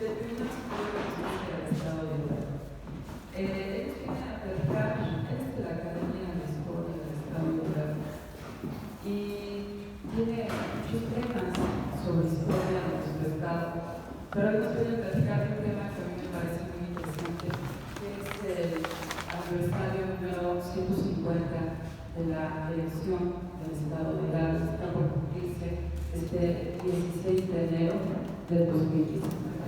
del Tribunal Superior de Justicia del Estado de Hidalgo. Ellos vienen a platicar, es de la Academia de Historia del Estado de Hidalgo, y tiene muchos temas sobre historia de nuestro estado, pero hoy nos viene a platicar de un tema que a mí me parece muy interesante, que es el aniversario número 150 de la elección del Estado de Hidalgo. Está por cumplirse este 16 de enero del 2019.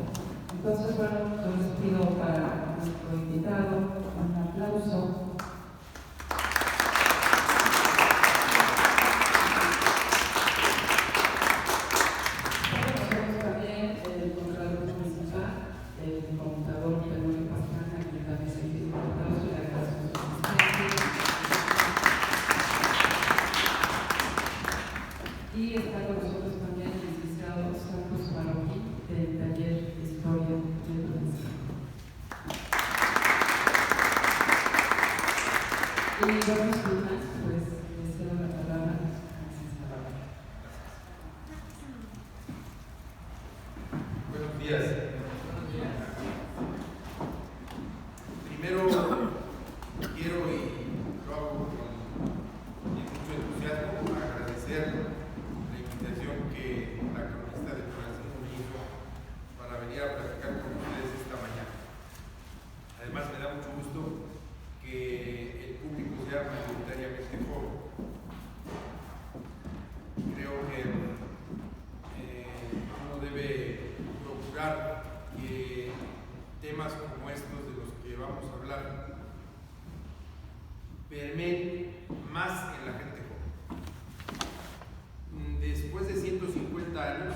Entonces, bueno, yo les pido para nuestro invitado un aplauso. Conocemos también el Contralor Municipal, el Contador Pedro Pastrana, que también se pide un aplauso y le agradecemos su asistencia. Y está con nosotros también el licenciado Santos Marroquín del Taller de Historia de Valencia. Y vamos con más, pues le cedo la palabra al licenciado. Buenos días. Primero quiero, y lo hago con mucho entusiasmo, agradecer la invitación que la cronista de Francisco me hizo para venir a platicar con ustedes esta mañana. Además, me da mucho gusto que el público sea mayoritariamente joven. Creo que uno debe procurar que temas como estos de los que vamos a hablar permeen más en la gente joven. Después de 150 años,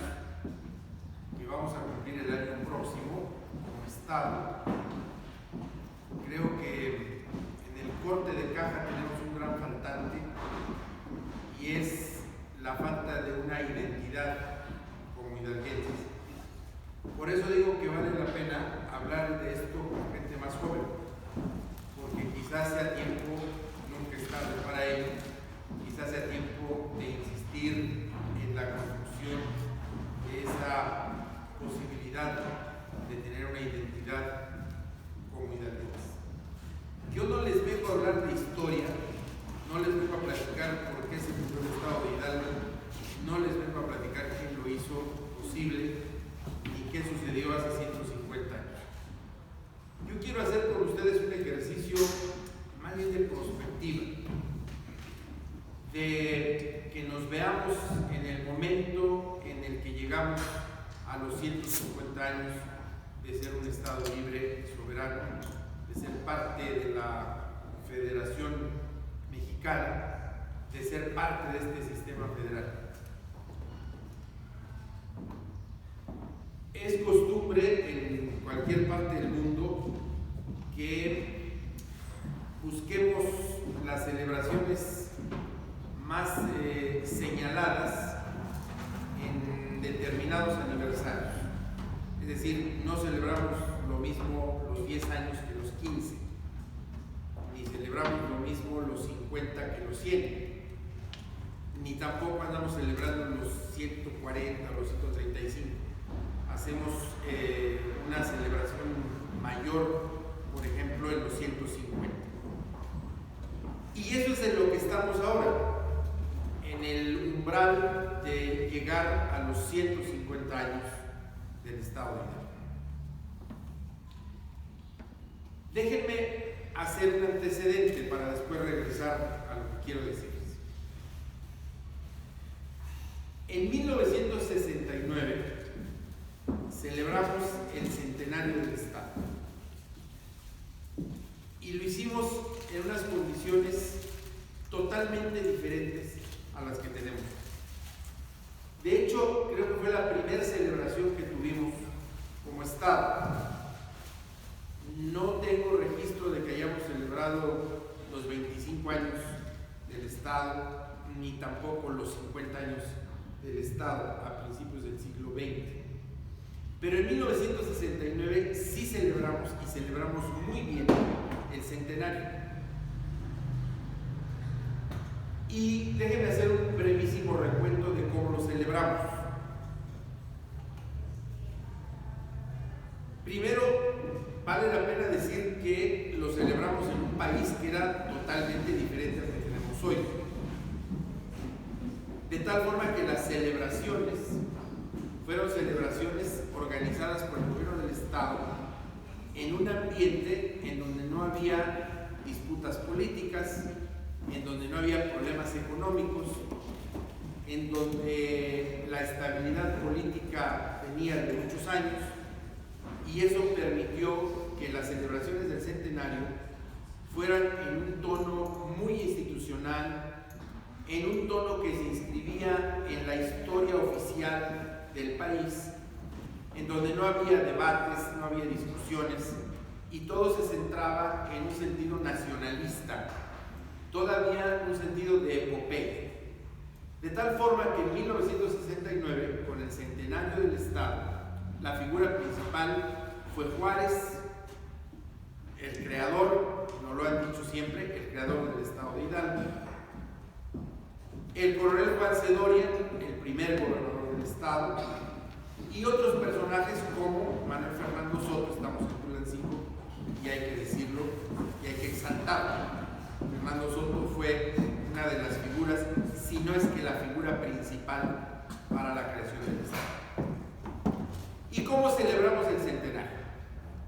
que vamos a cumplir el año próximo como Estado, creo que en el corte de caja tenemos un gran faltante, y es la falta de una identidad como hidalguenses. Por eso digo que vale la pena hablar de esto con gente más joven, porque quizás sea tiempo, nunca es tarde para ello, quizás sea tiempo de insistir en la construcción de esa posibilidad de tener una identidad como hidalguenses. Yo no les vengo a hablar de historia, no les vengo a platicar por qué se fundó el Estado de Hidalgo, no les vengo a platicar quién lo hizo posible y qué sucedió hace 150 años. Yo quiero hacer con ustedes un ejercicio más bien de perspectiva, de que nos veamos en el momento en el que llegamos a los 150 años de ser un Estado libre, soberano, de ser parte de la Federación Mexicana, de ser parte de este sistema federal. Es costumbre en cualquier parte del mundo que busquemos las celebraciones más señaladas en determinados aniversarios. Es decir, no celebramos lo mismo los 10 años que los 15, ni celebramos lo mismo los 50 que los 100, ni tampoco andamos celebrando los 140 o los 135. Hacemos una celebración mayor, por ejemplo, en los 150. Y eso es en lo que estamos ahora, en el umbral de llegar a los 150 años del Estado de Hidalgo. Déjenme hacer un antecedente para después regresar a lo que quiero decirles. En 1969 celebramos el centenario del Estado y lo hicimos en unas condiciones totalmente diferentes a las que tenemos. De hecho, creo que fue la primera celebración que tuvimos como Estado. No tengo registro de que hayamos celebrado los 25 años del Estado, ni tampoco los 50 años del Estado a principios del siglo XX. Pero en 1969 sí celebramos, y celebramos muy bien, el centenario. Y déjenme hacer un brevísimo recuento de cómo lo celebramos. Primero, vale la pena decir que lo celebramos en un país que era totalmente diferente al que tenemos hoy. De tal forma que las celebraciones fueron celebraciones organizadas por el gobierno del Estado en un ambiente en donde no había disputas políticas, en donde no había problemas económicos, en donde la estabilidad política venía de muchos años, y eso permitió que las celebraciones del centenario fueran en un tono muy institucional, en un tono que se inscribía en la historia oficial del país, en donde no había debates, no había discusiones, y todo se centraba en un sentido nacionalista, todavía un sentido de epopeya. De tal forma que en 1969, con el centenario del Estado, la figura principal fue Juárez, el creador, nos lo han dicho siempre, el creador del Estado de Hidalgo, el coronel Juan Cedoria, el primer gobernador del Estado, y otros personajes como Manuel Fernando Soto. Estamos en Tulancingo y hay que decirlo y hay que exaltarlo. Fernando Soto fue una de las figuras, si no es que la figura principal para la creación del Estado. ¿Y cómo celebramos el centenario?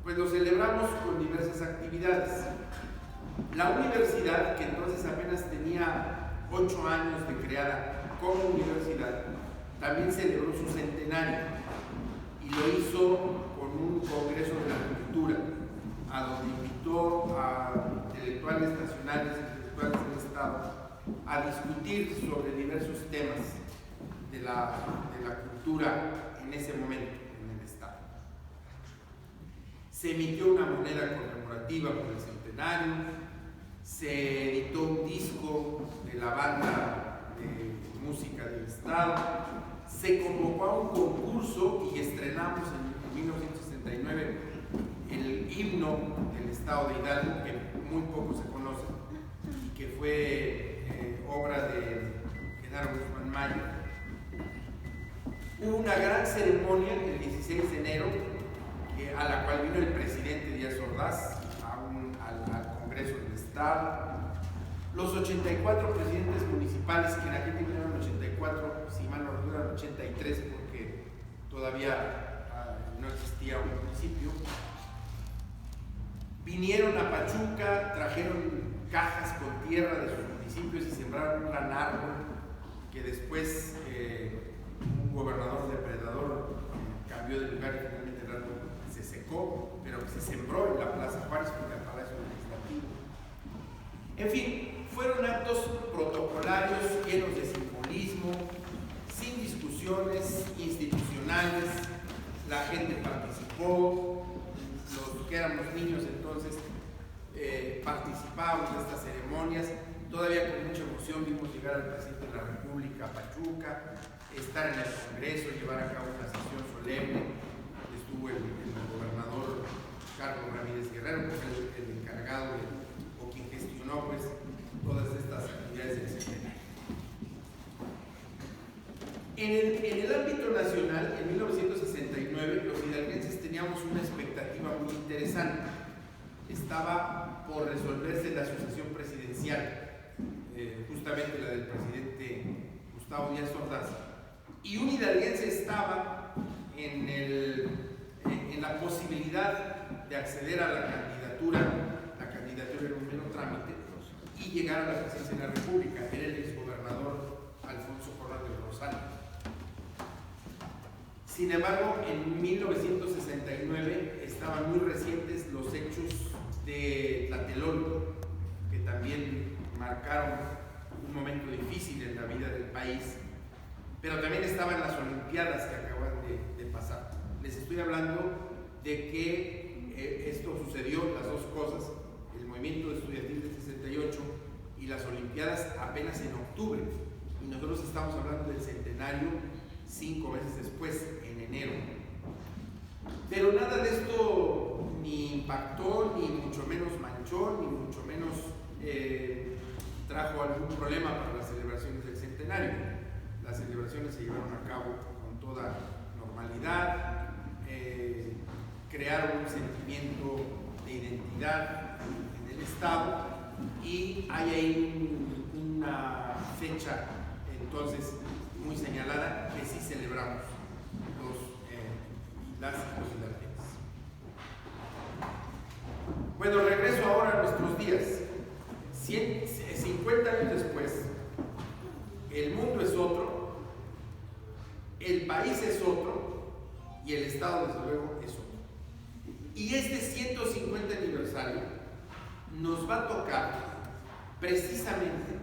Pues lo celebramos con diversas actividades. La universidad, que entonces apenas tenía 8 años de creada como universidad, también celebró su centenario y lo hizo con un congreso de la cultura, a donde invitó a intelectuales nacionales e intelectuales del Estado a discutir sobre diversos temas de la cultura en ese momento en el Estado. Se emitió una moneda conmemorativa por el centenario, se editó un disco de la banda de música del Estado, se convocó a un concurso y estrenamos en 1969 el himno del Estado de Hidalgo, que muy poco se conoce y que fue obra de Genaro Guzmán Mayo. Hubo una gran ceremonia el 16 de enero, a la cual vino el presidente Díaz Ordaz al Congreso del Estado. Los 84 presidentes municipales, que en aquel tiempo eran 84, si mal no recuerdo, eran 83 porque todavía no existía un municipio, vinieron a Pachuca, trajeron cajas con tierra de sus municipios y sembraron un gran árbol que después un gobernador depredador cambió de lugar y finalmente el árbol se secó, pero que se sembró en la Plaza Juárez frente al Palacio Legislativo. En fin, fueron actos protocolarios llenos de simbolismo, sin discusiones institucionales. La gente participó, los que éramos niños entonces participábamos de estas ceremonias. Todavía con mucha emoción vimos llegar al presidente de la República a Pachuca, estar en el Congreso, llevar a cabo una sesión solemne. Estuvo el gobernador Carlos Ramírez Guerrero, que fue el encargado o quien gestionó pues todas estas actividades del centenario. En el ámbito nacional, en 1969, los hidalguenses teníamos una expectativa muy interesante. Estaba por resolverse la sucesión presidencial, justamente la del presidente Gustavo Díaz Ordaz, y un hidalguense estaba en la posibilidad de acceder a la candidatura era un mero trámite, y llegar a la presidencia de la República. Era el exgobernador Alfonso Corral del Rosario. Sin embargo, en 1969 estaban muy recientes los hechos de Tlatelolco, que también marcaron un momento difícil en la vida del país, pero también estaban las Olimpiadas que acaban de pasar. Les estoy hablando de que esto sucedió, las dos cosas, el movimiento estudiantil del 68 y las Olimpiadas apenas en octubre, y nosotros estamos hablando del centenario 5 meses después, en enero. Pero nada de esto ni impactó, ni mucho menos manchó, ni mucho menos trajo algún problema para las celebraciones del centenario. Las celebraciones se llevaron a cabo con toda normalidad. crear un sentimiento de identidad en el Estado, y hay ahí una fecha entonces muy señalada que sí celebramos las hijos y las niñas. Bueno, regreso ahora a nuestros días. 50 años después, el mundo es otro, el país es otro y el Estado, desde luego, es otro. Y este 150 aniversario nos va a tocar precisamente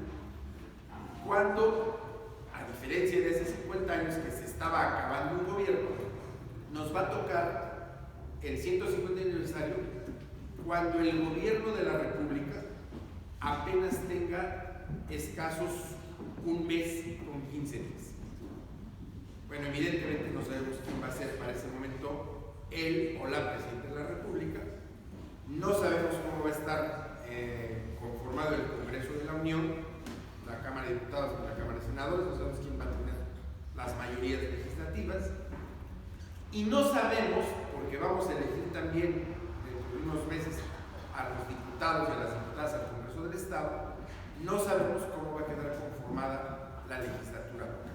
cuando, a diferencia de hace 50 años que se estaba acabando un gobierno, nos va a tocar el 150 aniversario cuando el gobierno de la República apenas tenga escasos un mes con 15 días. Bueno, evidentemente no sabemos quién va a ser para ese momento él o la Presidenta de la República. No sabemos cómo va a estar conformado el Congreso de la Unión, la Cámara de Diputados y la Cámara de Senadores. No sabemos quién va a tener las mayorías legislativas. Y no sabemos, porque vamos a elegir también dentro de unos meses a los diputados y a las diputadas al Congreso del Estado, no sabemos cómo va a quedar conformada la legislatura local.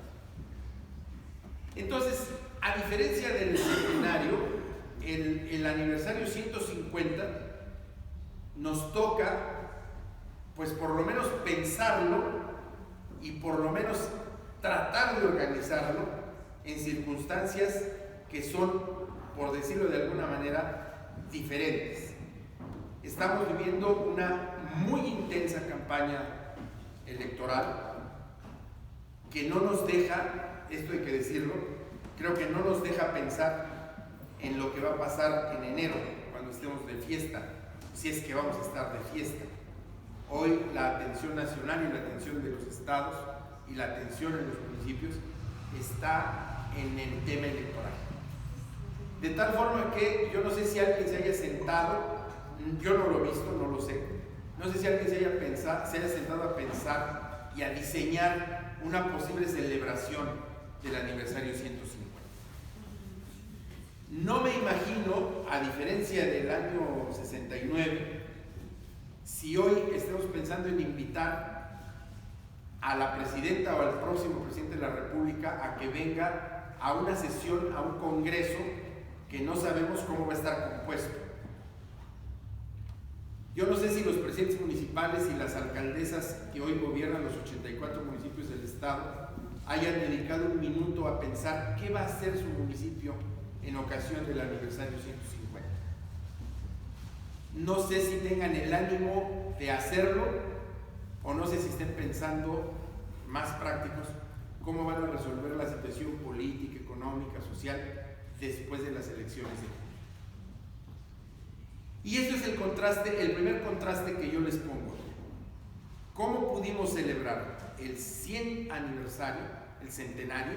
Entonces, a diferencia del centenario, el aniversario 150 nos toca, pues por lo menos pensarlo y por lo menos tratar de organizarlo en circunstancias que son, por decirlo de alguna manera, diferentes. Estamos viviendo una muy intensa campaña electoral que no nos deja, esto hay que decirlo, creo que no nos deja pensar en lo que va a pasar en enero, cuando estemos de fiesta, si es que vamos a estar de fiesta. Hoy la atención nacional y la atención de los estados y la atención en los municipios está en el tema electoral. De tal forma que yo no sé si alguien se haya sentado, yo no lo he visto, no lo sé, no sé si alguien se haya sentado a pensar y a diseñar una posible celebración del aniversario 150. No me imagino, a diferencia del año 69, si hoy estamos pensando en invitar a la presidenta o al próximo presidente de la República a que venga a una sesión, a un congreso que no sabemos cómo va a estar compuesto. Yo no sé si los presidentes municipales y las alcaldesas que hoy gobiernan los 84 municipios del estado hayan dedicado un minuto a pensar qué va a hacer su municipio en ocasión del aniversario 150. No sé si tengan el ánimo de hacerlo, o no sé si estén pensando, más prácticos, cómo van a resolver la situación política, económica, social después de las elecciones de junio. Y eso es el contraste, el primer contraste que yo les pongo. ¿Cómo pudimos celebrar el 100 aniversario, el centenario?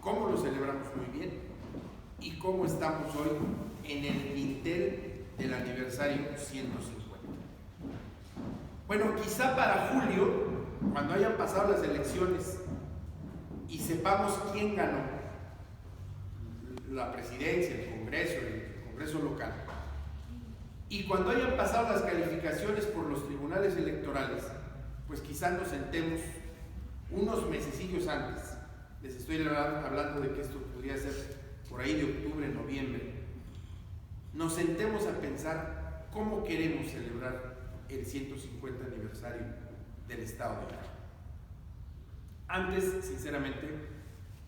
¿Cómo lo celebramos muy bien? ¿Y cómo estamos hoy en el dintel del aniversario 150? Bueno, quizá para julio, cuando hayan pasado las elecciones y sepamos quién ganó la presidencia, el Congreso local, y cuando hayan pasado las calificaciones por los tribunales electorales, pues quizá nos sentemos unos mesecillos antes. Les estoy hablando de que esto podría ser por ahí de octubre, noviembre. Nos sentemos a pensar cómo queremos celebrar el 150 aniversario del Estado de México. Antes, sinceramente,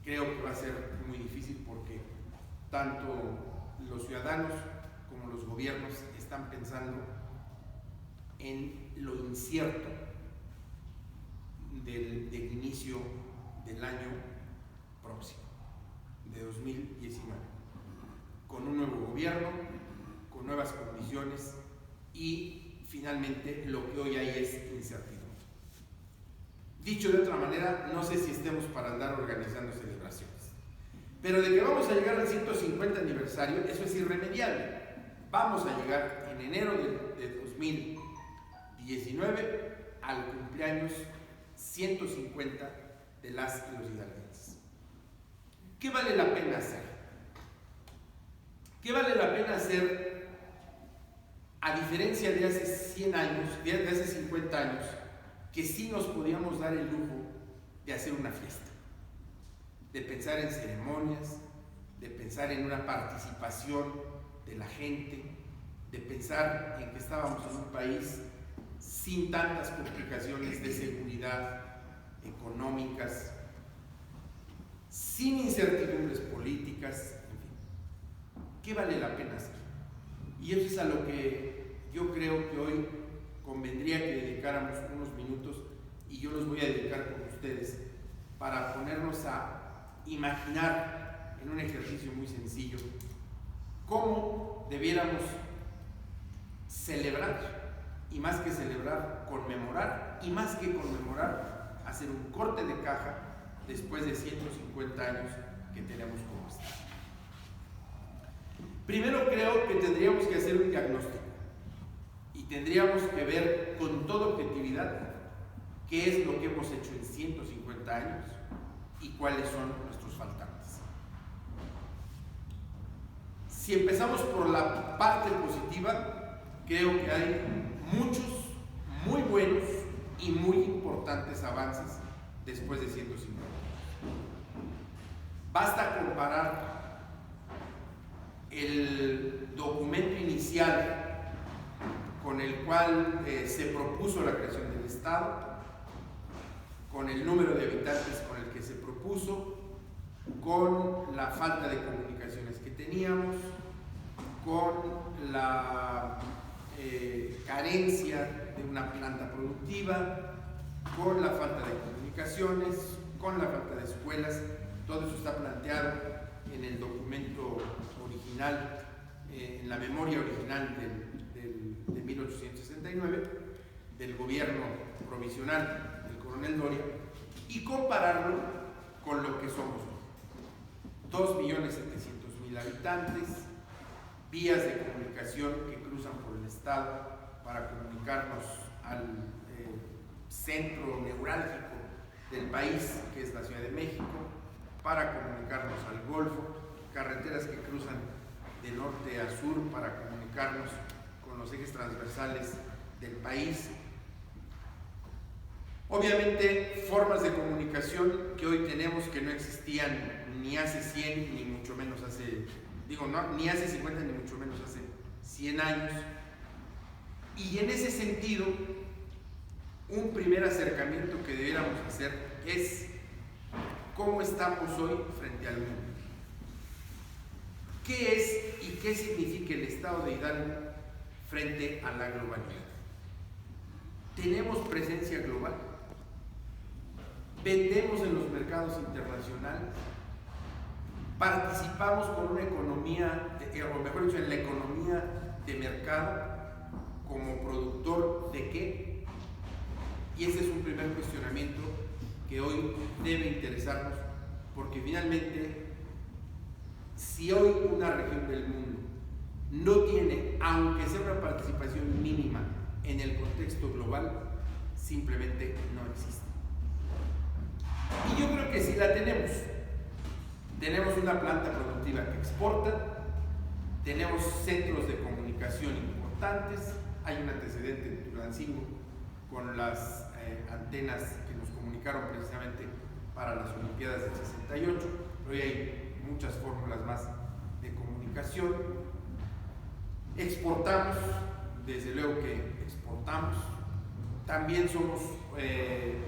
creo que va a ser muy difícil porque tanto los ciudadanos como los gobiernos están pensando en lo incierto del inicio del año próximo, de 2019, con un nuevo gobierno, con nuevas condiciones y finalmente lo que hoy hay es incertidumbre. Dicho de otra manera, no sé si estemos para andar organizando celebraciones, pero de que vamos a llegar al 150 aniversario, eso es irremediable. Vamos a llegar en enero de 2019 al cumpleaños 150 de las y los hidalguenses. ¿Qué vale la pena hacer? ¿Qué vale la pena hacer, a diferencia de hace 100 años, de hace 50 años, que sí nos podíamos dar el lujo de hacer una fiesta, de pensar en ceremonias, de pensar en una participación de la gente, de pensar en que estábamos en un país sin tantas complicaciones de seguridad, económicas, sin incertidumbres políticas, en fin. ¿Qué vale la pena hacer? Y eso es a lo que yo creo que hoy convendría que dedicáramos unos minutos, y yo los voy a dedicar con ustedes para ponernos a imaginar en un ejercicio muy sencillo cómo debiéramos celebrar, y más que celebrar, conmemorar, y más que conmemorar, hacer un corte de caja después de 150 años que tenemos como Estado. Primero creo que tendríamos que hacer un diagnóstico y tendríamos que ver con toda objetividad qué es lo que hemos hecho en 150 años y cuáles son nuestros faltantes. Si empezamos por la parte positiva, creo que hay muchos muy buenos y muy importantes avances después de 150 años. Basta comparar el documento inicial con el cual se propuso la creación del Estado, con el número de habitantes con el que se propuso, con la falta de comunicaciones que teníamos, con la carencia de una planta productiva, con la falta de comunicaciones, con la falta de escuelas. Todo eso está planteado en el documento original, en la memoria original de 1869, del gobierno provisional del coronel Doria, y compararlo con lo que somos hoy. 2.700.000 habitantes, vías de comunicación que cruzan por el Estado para comunicarnos al centro neurálgico del país, que es la Ciudad de México, para comunicarnos al Golfo, carreteras que cruzan de norte a sur para comunicarnos con los ejes transversales del país. Obviamente, formas de comunicación que hoy tenemos que no existían ni hace 100, ni mucho menos hace, ni hace 50, ni mucho menos hace 100 años. Y en ese sentido, un primer acercamiento que debiéramos hacer es cómo estamos hoy frente al mundo. ¿Qué es y qué significa el Estado de Hidalgo frente a la globalidad? ¿Tenemos presencia global? ¿Vendemos en los mercados internacionales? ¿Participamos con una economía, o mejor dicho, en la economía de mercado como productor de qué? Y ese es un primer cuestionamiento que hoy debe interesarnos, porque finalmente, si hoy una región del mundo no tiene, aunque sea una participación mínima en el contexto global, simplemente no existe. Y yo creo que sí la tenemos. Tenemos una planta productiva que exporta, tenemos centros de comunicación importantes, hay un antecedente en Tulancingo con las antenas que nos comunicaron precisamente para las Olimpiadas del 68, pero hoy hay muchas fórmulas más de comunicación. Exportamos, desde luego que exportamos. También somos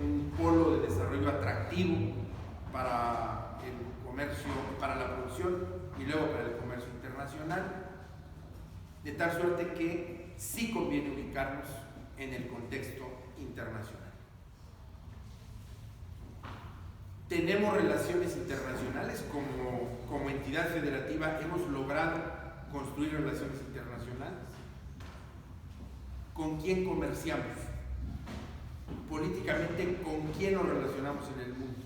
un polo de desarrollo atractivo para el comercio, para la producción y luego para el comercio internacional, de tal suerte que sí conviene ubicarnos en el contexto internacional. Tenemos relaciones internacionales, como entidad federativa hemos logrado construir relaciones internacionales. ¿Con quién comerciamos? Políticamente, ¿con quién nos relacionamos en el mundo?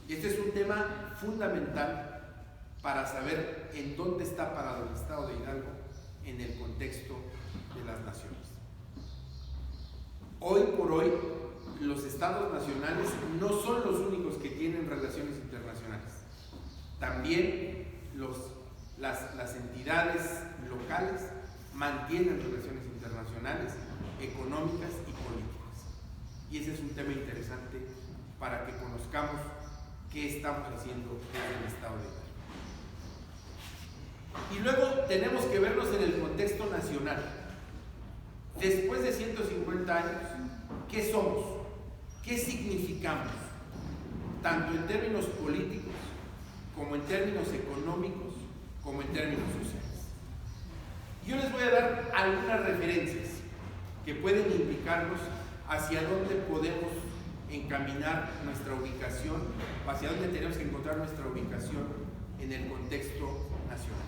Y este es un tema fundamental para saber en dónde está parado el Estado de Hidalgo en el contexto de las naciones. Hoy por hoy, los estados nacionales no son los únicos que tienen relaciones internacionales. También las entidades locales mantienen relaciones internacionales, económicas y políticas. Y ese es un tema interesante para que conozcamos qué estamos haciendo desde el Estado de Hidalgo. Y luego tenemos que vernos en el contexto nacional. Después de 150 años, ¿qué somos? ¿Qué significamos? Tanto en términos políticos, como en términos económicos, como en términos sociales. Yo les voy a dar algunas referencias que pueden indicarnos hacia dónde podemos encaminar nuestra ubicación, hacia dónde tenemos que encontrar nuestra ubicación en el contexto nacional.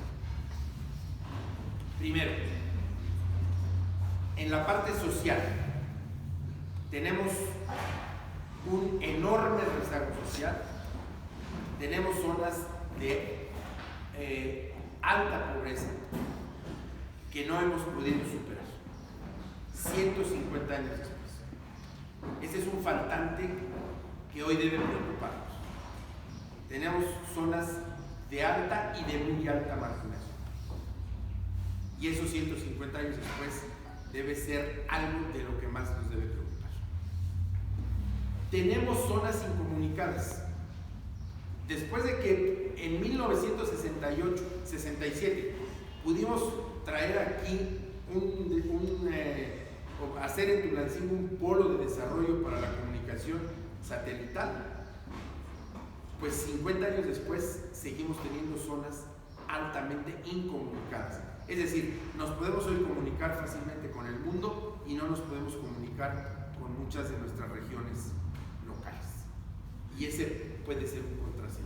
Primero, en la parte social, tenemos un enorme rezago social, tenemos zonas de alta pobreza que no hemos podido superar 150 años después. Ese es un faltante que hoy debe preocuparnos. Tenemos zonas de alta y de muy alta marginación, y eso 150 años después debe ser algo de lo que más nos debe preocupar. Tenemos zonas incomunicadas. Después de que en 1968-67 pudimos traer aquí hacer en Tulancingo un polo de desarrollo para la comunicación satelital, pues 50 años después seguimos teniendo zonas altamente incomunicadas. Es decir, nos podemos hoy comunicar fácilmente con el mundo y no nos podemos comunicar con muchas de nuestras regiones locales. Y ese puede ser un contrasentido.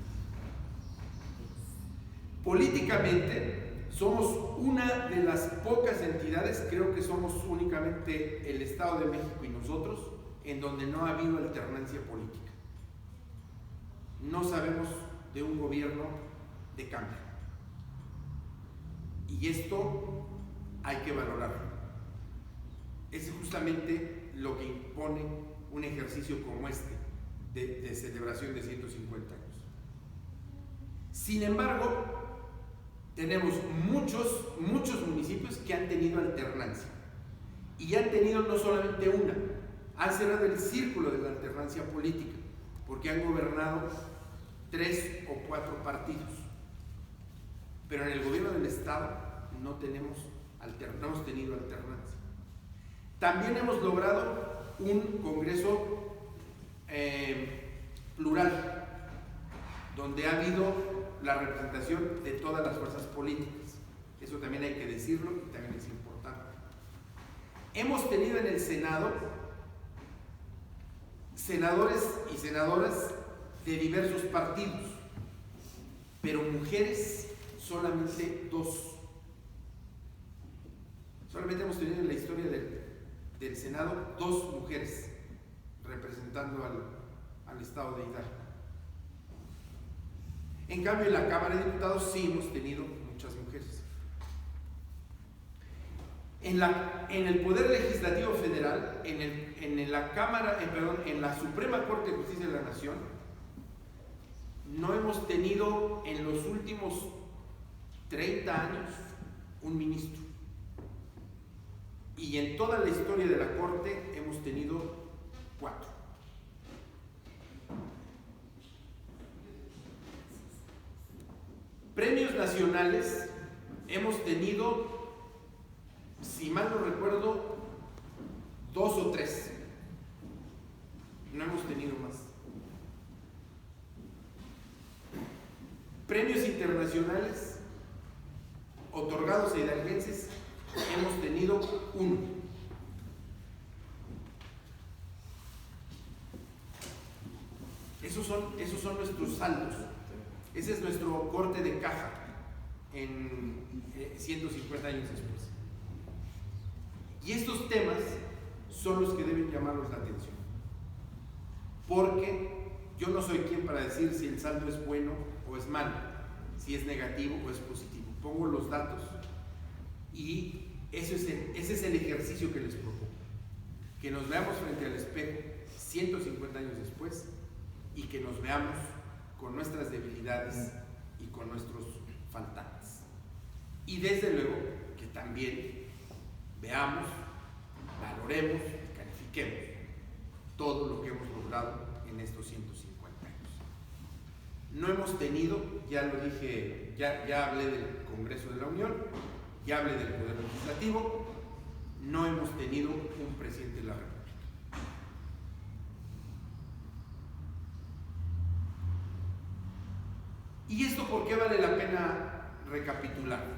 Políticamente, somos una de las pocas entidades, creo que somos únicamente el Estado de México y nosotros, en donde no ha habido alternancia política. No sabemos de un gobierno de cambio. Y esto hay que valorarlo. Es justamente lo que impone un ejercicio como este, de celebración de 150 años. Sin embargo, tenemos muchos municipios que han tenido alternancia. Y han tenido no solamente una, han cerrado el círculo de la alternancia política, porque han gobernado 3 o 4 partidos. Pero en el gobierno del Estado no hemos tenido alternancia. También hemos logrado un Congreso plural, donde ha habido la representación de todas las fuerzas políticas. Eso también hay que decirlo y también es importante. Hemos tenido en el Senado senadores y senadoras de diversos partidos, pero mujeres solamente 2. Solamente hemos tenido en la historia del Senado 2 mujeres representando al Estado de Hidalgo. En cambio, en la Cámara de Diputados sí hemos tenido muchas mujeres. En el Poder Legislativo Federal, en la Suprema Corte de Justicia de la Nación, no hemos tenido en los últimos 30 años un ministro. Y en toda la historia de la Corte hemos tenido 4. Premios nacionales hemos tenido, si mal no recuerdo, 2 o 3. No hemos tenido más. Premios internacionales otorgados a hidalguenses hemos tenido 1. Esos son nuestros saldos. Ese es nuestro corte de caja en 150 años después. Y estos temas son los que deben llamarnos la atención. Porque yo no soy quien para decir si el saldo es bueno o es malo, si es negativo o es positivo. Pongo los datos y ese es el ejercicio que les propongo. Que nos veamos frente al espejo 150 años después y que nos veamos con nuestras debilidades y con nuestros faltantes. Y desde luego que también veamos, valoremos, califiquemos todo lo que hemos logrado en estos 150 años. No hemos tenido, ya lo dije, ya hablé del Congreso de la Unión, ya hablé del Poder Legislativo, no hemos tenido un presidente de la República. ¿Y esto por qué vale la pena recapitular?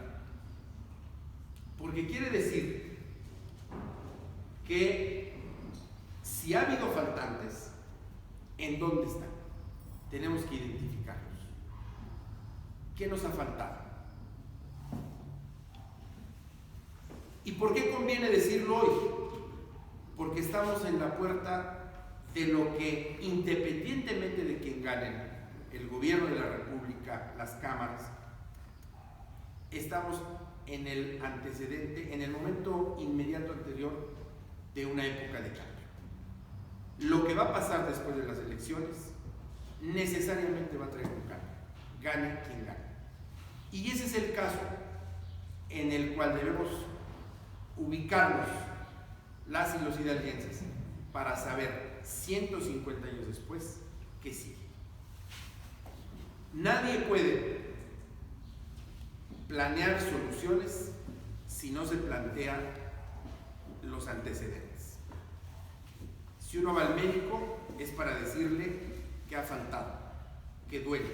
Porque quiere decir que si ha habido faltantes, ¿en dónde están? Tenemos que identificarlos. ¿Qué nos ha faltado? ¿Y por qué conviene decirlo hoy? Porque estamos en la puerta de lo que, independientemente de quien gane el gobierno de la República, las cámaras, estamos en el antecedente, en el momento inmediato anterior de una época de cambio. Lo que va a pasar después de las elecciones necesariamente va a traer un cambio, gane quien gane. Y ese es el caso en el cual debemos ubicarnos las y los hidalguenses para saber 150 años después qué sigue. Nadie puede planear soluciones si no se plantean los antecedentes. Si uno va al médico es para decirle qué ha faltado, qué duele,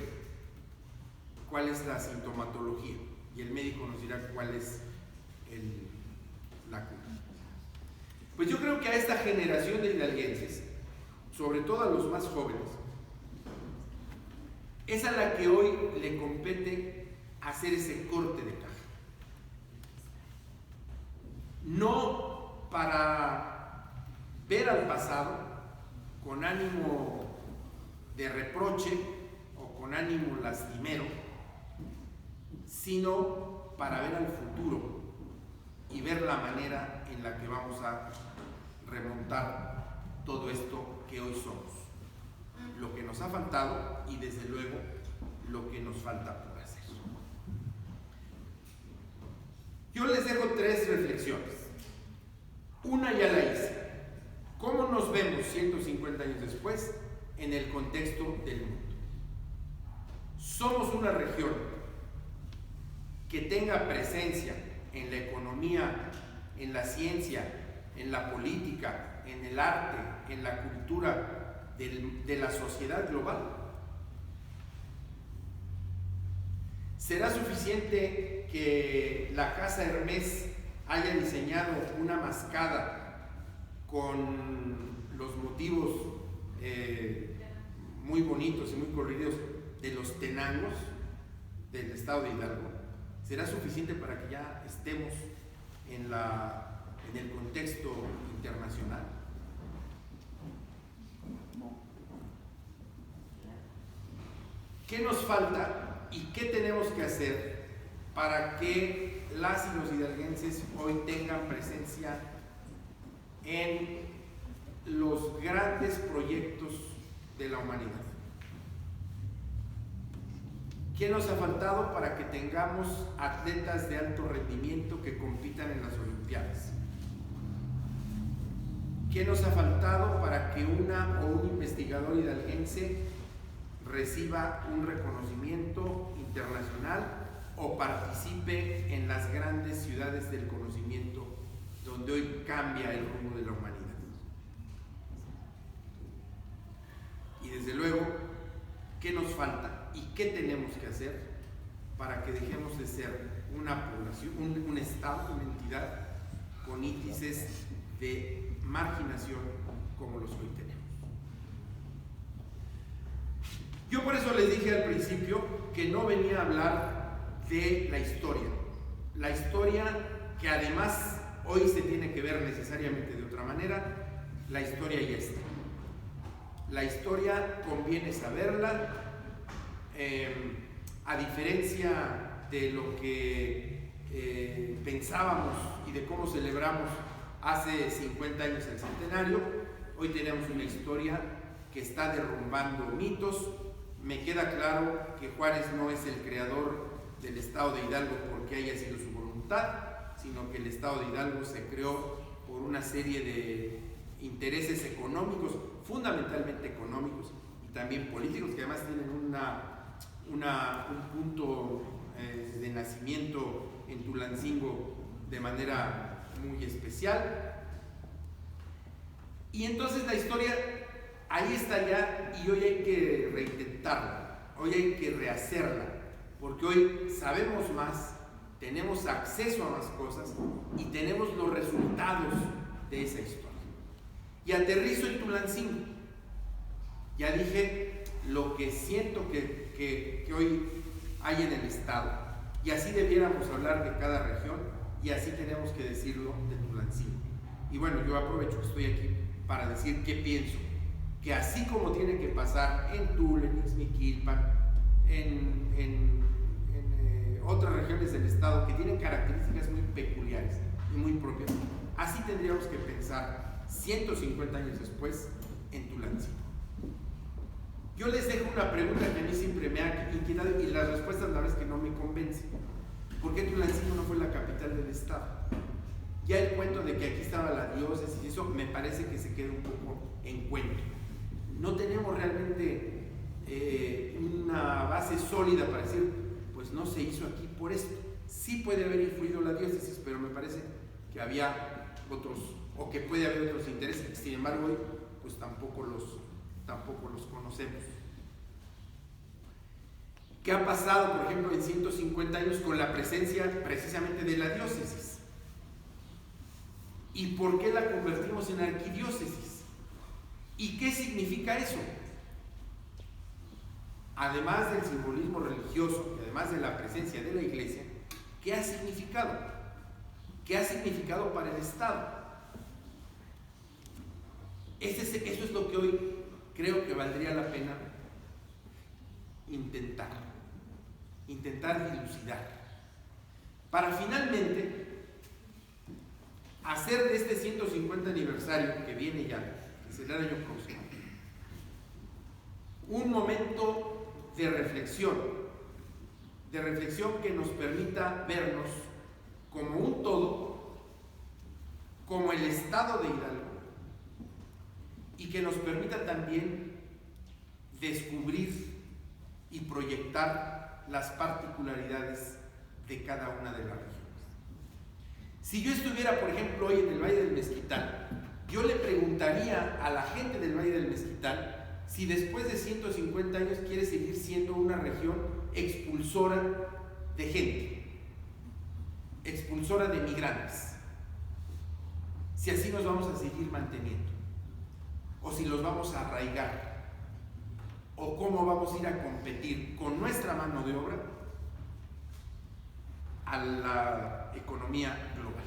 cuál es la sintomatología, y el médico nos dirá cuál es la cura. Pues yo creo que a esta generación de hidalguenses, sobre todo a los más jóvenes, es a la que hoy le compete hacer ese corte de caja. No para ver al pasado con ánimo de reproche o con ánimo lastimero, sino para ver al futuro y ver la manera en la que vamos a remontar todo esto que hoy somos. Lo que nos ha faltado y desde luego lo que nos falta por hacer. Yo les dejo 3 reflexiones. Una ya la hice. ¿Cómo nos vemos 150 años después en el contexto del mundo? Somos una región que tenga presencia en la economía, en la ciencia, en la política, en el arte, en la cultura de la sociedad global. ¿Será suficiente que la Casa Hermès haya diseñado una mascada con los motivos muy bonitos y muy coloridos de los tenangos del estado de Hidalgo? ¿Será suficiente para que ya estemos en el contexto internacional? ¿Qué nos falta y qué tenemos que hacer para que las y los hidalguenses hoy tengan presencia en los grandes proyectos de la humanidad? ¿Qué nos ha faltado para que tengamos atletas de alto rendimiento que compitan en las Olimpiadas? ¿Qué nos ha faltado para que una o un investigador hidalguense reciba un reconocimiento internacional o participe en las grandes ciudades del conocimiento donde hoy cambia el rumbo de la humanidad? Y desde luego, ¿qué nos falta y qué tenemos que hacer para que dejemos de ser una población, un estado, una entidad con índices de marginación como los que hoy tenemos? Yo por eso les dije al principio que no venía a hablar de la historia que además hoy se tiene que ver necesariamente de otra manera. La historia ya está. La historia conviene saberla, a diferencia de lo que pensábamos y de cómo celebramos hace 50 años el centenario. Hoy tenemos una historia que está derrumbando mitos. Me queda claro que Juárez no es el creador del Estado de Hidalgo porque haya sido su voluntad, sino que el Estado de Hidalgo se creó por una serie de intereses económicos, fundamentalmente económicos y también políticos, que además tienen un punto de nacimiento en Tulancingo de manera muy especial. Y entonces la historia ahí está ya, y hoy hay que reintentarla, hoy hay que rehacerla, porque hoy sabemos más, tenemos acceso a más cosas y tenemos los resultados de esa historia. Y aterrizo en Tulancingo. Ya dije lo que siento que hoy hay en el Estado, y así debiéramos hablar de cada región, y así tenemos que decirlo de Tulancingo. Y bueno, yo aprovecho que estoy aquí para decir qué pienso, que así como tiene que pasar en Tula, en Ixmiquilpan, en otras regiones del Estado que tienen características muy peculiares y muy propias, así tendríamos que pensar 150 años después en Tulancingo. Yo les dejo una pregunta que a mí siempre me ha inquietado, y las respuestas la verdad es que no me convencen. ¿Por qué Tulancingo no fue la capital del Estado? Ya el cuento de que aquí estaba la diócesis, eso me parece que se queda un poco en cuento. No tenemos realmente una base sólida para decir, pues no se hizo aquí por esto. Sí puede haber influido la diócesis, pero me parece que había otros, o que puede haber otros intereses, sin embargo hoy pues tampoco los conocemos. ¿Qué ha pasado, por ejemplo, en 150 años con la presencia precisamente de la diócesis? ¿Y por qué la convertimos en arquidiócesis? ¿Y qué significa eso? Además del simbolismo religioso y además de la presencia de la Iglesia, ¿qué ha significado? ¿Qué ha significado para el Estado? Eso es lo que hoy creo que valdría la pena intentar dilucidar, para finalmente hacer de este 150 aniversario que viene ya, que será el año próximo, un momento de reflexión que nos permita vernos como un todo, como el Estado de Hidalgo, y que nos permita también descubrir y proyectar las particularidades de cada una de las regiones. Si yo estuviera, por ejemplo, hoy en el Valle del Mezquital, yo le preguntaría a la gente del Valle del Mezquital si después de 150 años quiere seguir siendo una región expulsora de gente, expulsora de migrantes, si así nos vamos a seguir manteniendo, o si los vamos a arraigar, o cómo vamos a ir a competir con nuestra mano de obra a la economía global.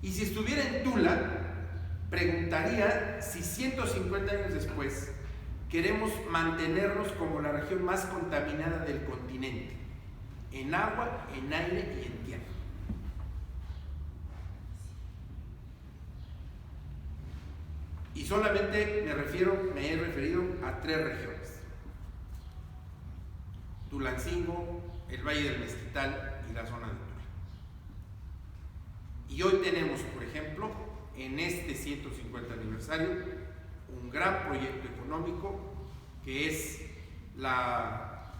Y si estuviera en Tula, preguntaría si 150 años después queremos mantenernos como la región más contaminada del continente, en agua, en aire y en tierra. Y solamente me he referido a 3 regiones: Tulancingo, el Valle del Mezquital y la zona de Tula. Y hoy tenemos, por ejemplo, en este 150 aniversario, un gran proyecto económico que es la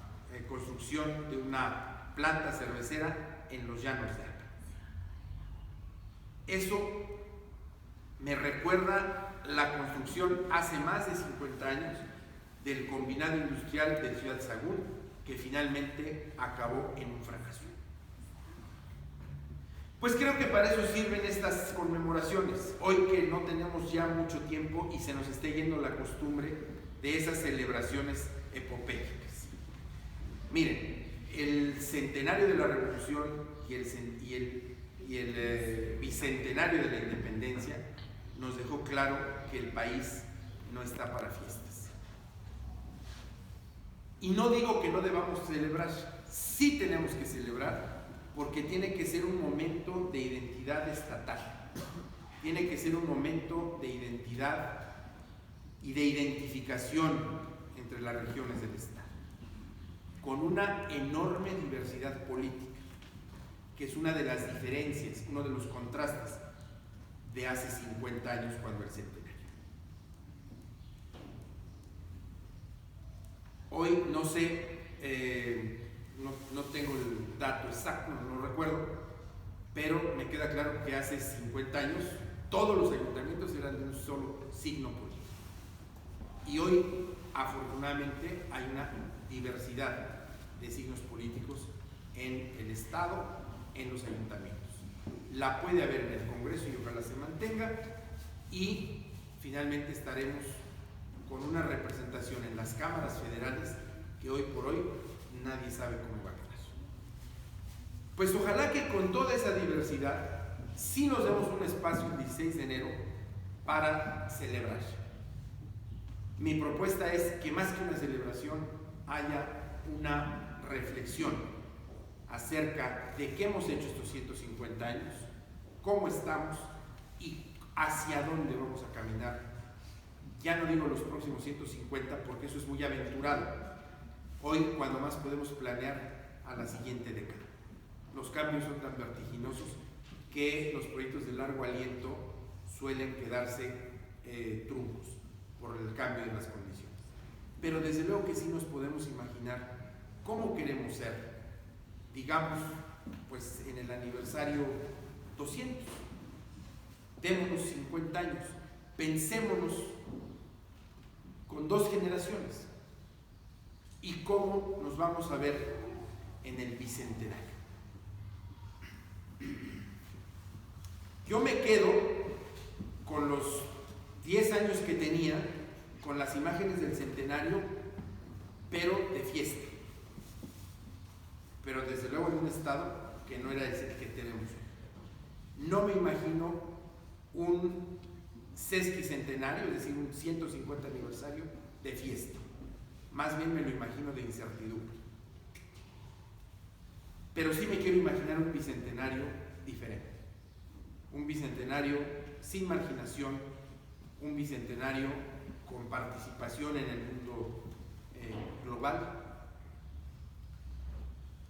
construcción de una planta cervecera en los llanos de Acá. Eso me recuerda la construcción hace más de 50 años del combinado industrial de Ciudad Sagún, que finalmente acabó en un fracaso. Pues creo que para eso sirven estas conmemoraciones, hoy que no tenemos ya mucho tiempo y se nos esté yendo la costumbre de esas celebraciones epopélicas. Miren, el centenario de la Revolución y el bicentenario de la Independencia nos dejó claro que el país no está para fiestas. Y no digo que no debamos celebrar, sí tenemos que celebrar, porque tiene que ser un momento de identidad estatal, tiene que ser un momento de identidad y de identificación entre las regiones del Estado. con una enorme diversidad política, que es una de las diferencias, uno de los contrastes de hace 50 años cuando el centenario. Hoy no sé, no tengo el dato exacto, no lo recuerdo, pero me queda claro que hace 50 años todos los ayuntamientos eran de un solo signo político. Y hoy, afortunadamente, hay una diversidad de signos políticos en el Estado, en los ayuntamientos. La puede haber en el Congreso y ojalá se mantenga, y finalmente estaremos con una representación en las cámaras federales que hoy por hoy nadie sabe cómo va a quedar. Pues ojalá que con toda esa diversidad sí nos demos un espacio el 16 de enero para celebrar. Mi propuesta es que más que una celebración haya una reflexión acerca de qué hemos hecho estos 150 años, cómo estamos y hacia dónde vamos a caminar. Ya no digo los próximos 150 porque eso es muy aventurado. Hoy, cuando más podemos planear a la siguiente década. Los cambios son tan vertiginosos que los proyectos de largo aliento suelen quedarse truncos por el cambio de las condiciones. Pero desde luego que sí nos podemos imaginar cómo queremos ser, digamos, pues en el aniversario 200. Démonos 50 años, pensémonos con 2 generaciones y cómo nos vamos a ver en el bicentenario. Yo me quedo con los 10 años que tenía, con las imágenes del centenario, pero de fiesta. Pero desde luego en un estado que no era ese que tenemos hoy. No me imagino un sesquicentenario, es decir, un 150 aniversario de fiesta. Más bien me lo imagino de incertidumbre. Pero sí me quiero imaginar un bicentenario diferente. Un bicentenario sin marginación, un bicentenario con participación en el mundo global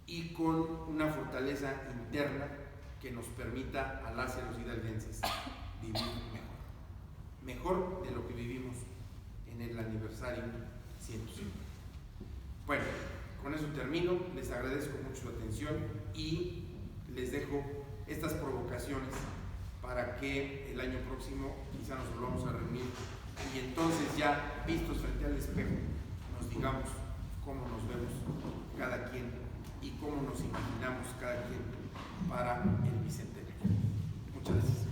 y con una fortaleza interna que nos permita a las y a los hidalguenses vivir mejor de lo que vivimos en el aniversario 150. Bueno, con eso termino, les agradezco mucho su atención y les dejo estas provocaciones para que el año próximo quizá nos volvamos a reunir y entonces ya vistos frente al espejo nos digamos cómo nos vemos cada quien y cómo nos imaginamos cada quien para el bicentenario. Muchas gracias.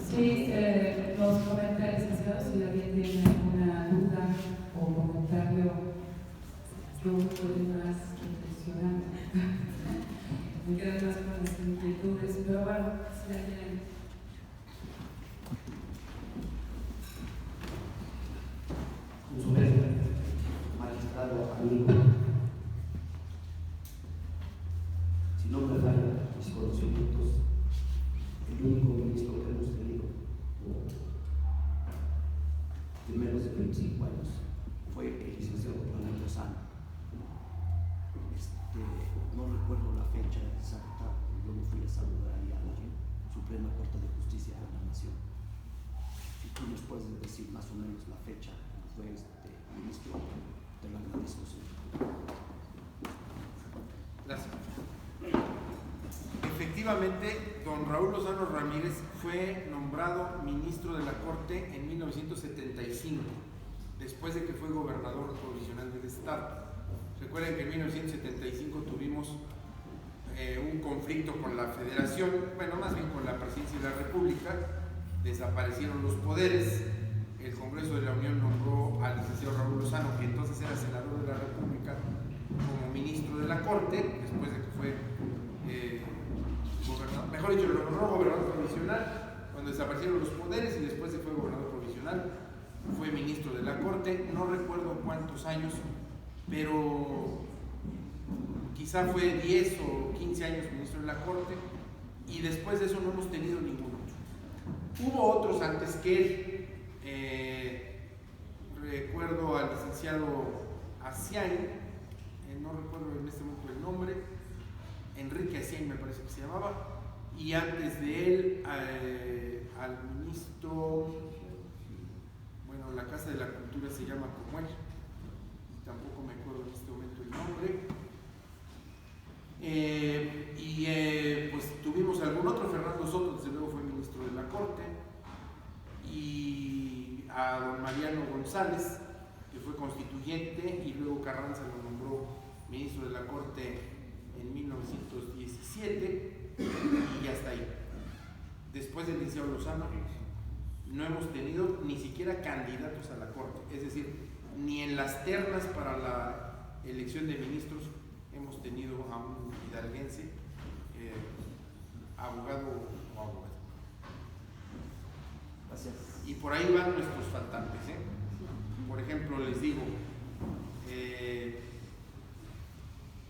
Sí, los comentarios licenciados, si alguien tiene alguna duda o comentario, yo estoy más impresionante. Me quedan más con las inquietudes, pero bueno, si alguien no recuerdo la fecha exacta, yo me fui a saludar ahí a la Suprema Corte de Justicia de la Nación. Si tú nos puedes decir más o menos la fecha que fue ministro, te lo agradezco, señor. Gracias. Efectivamente, don Raúl Lozano Ramírez fue nombrado ministro de la Corte en 1975, después de que fue gobernador provisional del Estado. Recuerden que en 1975 tuvimos un conflicto con la Federación, bueno, más bien con la Presidencia de la República, desaparecieron los poderes, el Congreso de la Unión nombró al licenciado Raúl Lozano, que entonces era senador de la República, como ministro de la Corte, después de que fue gobernador, mejor dicho, lo nombró gobernador provisional cuando desaparecieron los poderes, y después de que fue gobernador provisional fue ministro de la Corte, no recuerdo cuántos años, pero quizá fue 10 o 15 años ministro de la Corte, y después de eso no hemos tenido ningún otro. Hubo otros antes que él, recuerdo al licenciado Asiain, no recuerdo en este momento el nombre, Enrique Asiain me parece que se llamaba, y antes de él al ministro, bueno, la Casa de la Cultura se llama como él, tampoco me acuerdo en este momento el nombre. Pues tuvimos algún otro, Fernando Soto, desde luego fue ministro de la Corte, y a don Mariano González, que fue constituyente, y luego Carranza lo nombró ministro de la Corte en 1917, y hasta ahí. Después del licenciado Lozano no hemos tenido ni siquiera candidatos a la Corte, es decir, ni en las ternas para la elección de ministros hemos tenido a un hidalguense, abogado o abogado. Gracias. Y por ahí van nuestros faltantes, Por ejemplo, les digo,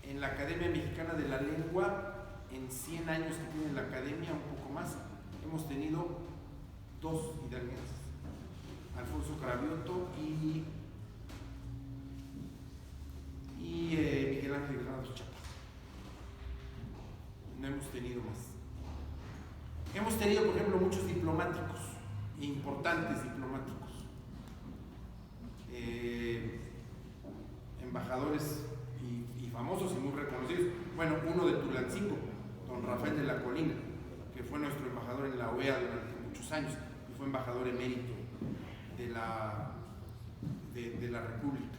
en la Academia Mexicana de la Lengua, en 100 años que tiene la Academia, un poco más, hemos tenido 2 hidalguenses, Alfonso Cravioto y Miguel Ángel Granados Chapa. No hemos tenido más. Hemos tenido, por ejemplo, muchos diplomáticos, importantes diplomáticos, embajadores y famosos y muy reconocidos. Bueno, uno de Tulancingo, don Rafael de la Colina, que fue nuestro embajador en la OEA durante muchos años y fue embajador emérito de la República.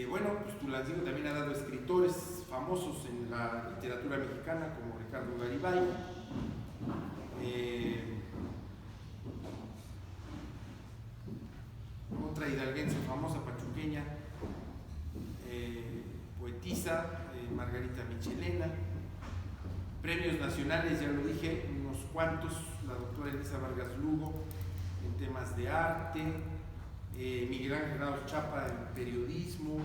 Bueno, pues Tulancingo también ha dado escritores famosos en la literatura mexicana, como Ricardo Garibay, otra hidalguense famosa, pachuqueña, poetisa, Margarita Michelena. Premios nacionales, ya lo dije, unos cuantos, la doctora Elisa Vargas Lugo en temas de arte, Miguel Ángel Granados Chapa en periodismo,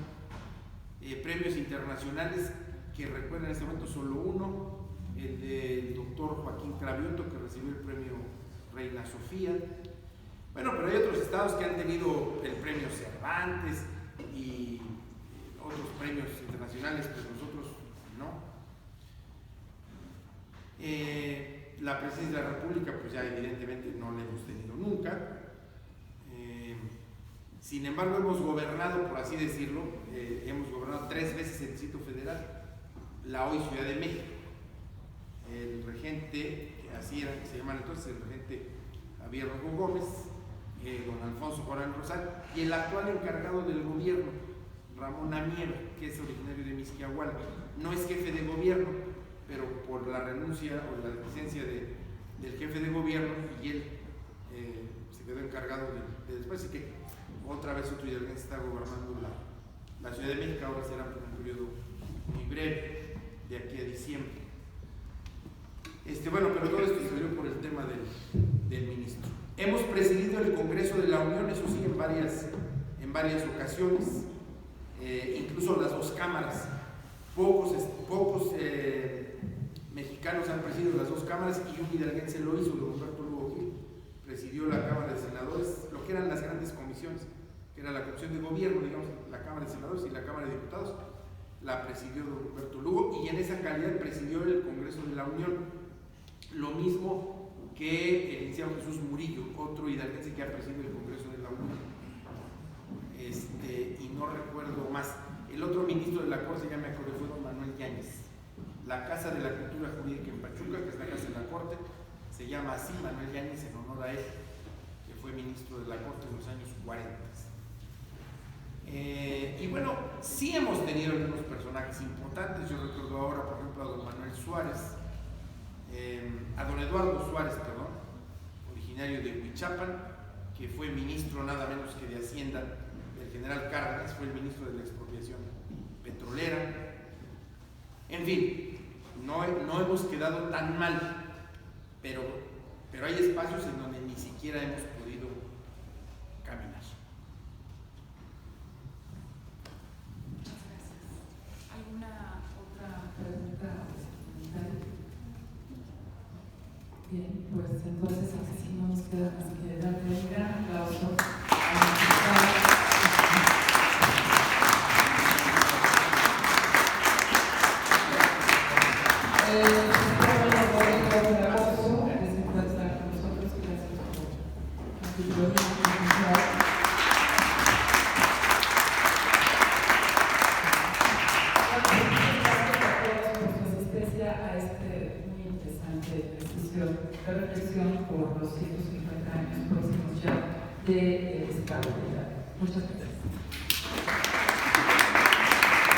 premios internacionales que recuerdo en este momento solo uno, el del doctor Joaquín Cravioto, que recibió el premio Reina Sofía. Bueno, pero hay otros estados que han tenido el premio Cervantes y otros premios internacionales, pues nosotros no. La Presidencia de la República, pues ya evidentemente no la hemos tenido nunca. Sin embargo, hemos gobernado, por así decirlo, hemos gobernado 3 veces el Distrito Federal, la hoy Ciudad de México. El regente, así era, se llaman entonces, el regente Javier Rojo Gómez, don Alfonso Jorán Rosal, y el actual encargado del gobierno, Ramón Amier, que es originario de Mixquiahuala. No es jefe de gobierno, pero por la renuncia o la licencia del jefe de gobierno, y él se quedó encargado de después, así que otra vez otro hidalguense está gobernando la Ciudad de México. Ahora será por un periodo muy breve, de aquí a diciembre. Bueno, pero todo esto salió por el tema del ministro. Hemos presidido el Congreso de la Unión, eso sí, en varias ocasiones, incluso las 2 cámaras. Pocos mexicanos han presidido las 2 cámaras, y un hidalguense lo hizo, don Humberto Lugo Gil, presidió la Cámara de Senadores, lo que eran las grandes comisiones, que era la Comisión de Gobierno, digamos, la Cámara de Senadores y la Cámara de Diputados, la presidió don Humberto Lugo, y en esa calidad presidió el Congreso de la Unión. Lo mismo que el licenciado Jesús Murillo, otro hidalguense que ha presidido el Congreso de la Unión. Y no recuerdo más. El otro ministro de la Corte, ya me acordé, fue don Manuel Yáñez. La Casa de la Cultura Jurídica en Pachuca, que es la Casa de la Corte, se llama así, Manuel Yáñez, en honor a él, que fue ministro de la Corte en los años 40. Y bueno, sí hemos tenido algunos personajes importantes. Yo recuerdo ahora, por ejemplo, a don Manuel Suárez, a don Eduardo Suárez, perdón, originario de Huichapan, que fue ministro nada menos que de Hacienda del general Cárdenas, fue el ministro de la expropiación petrolera. En fin, no hemos quedado tan mal, pero hay espacios en donde ni siquiera hemos podido caminar. Muchas gracias. ¿Alguna otra pregunta o comentario? Bien, pues entonces así no nos queda más que darle un gran aplauso a los invitados. Reflexión por los 150 años próximos ya del Estado de Hidalgo. Muchas gracias.